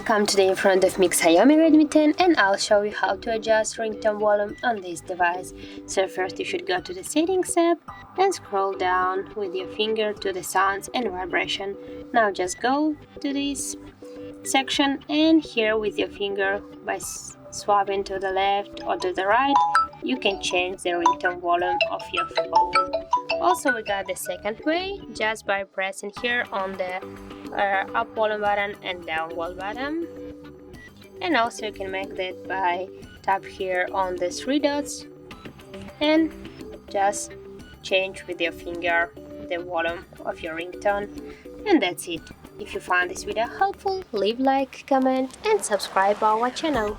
Welcome today in front of me XIAOMI Redmi 10 and I'll show you how to adjust ringtone volume on this device. So first you should go to the settings app and scroll down with your finger to the sounds and vibration. Now just go to this section and here with your finger by swapping to the left or to the right you can change the ringtone volume of your phone. Also we got the second way just by pressing here on the up volume button and down volume button, and also you can make that by tap here on the three dots and just change with your finger the volume of your ringtone, and that's it. If you found this video helpful, leave like, comment and subscribe our channel.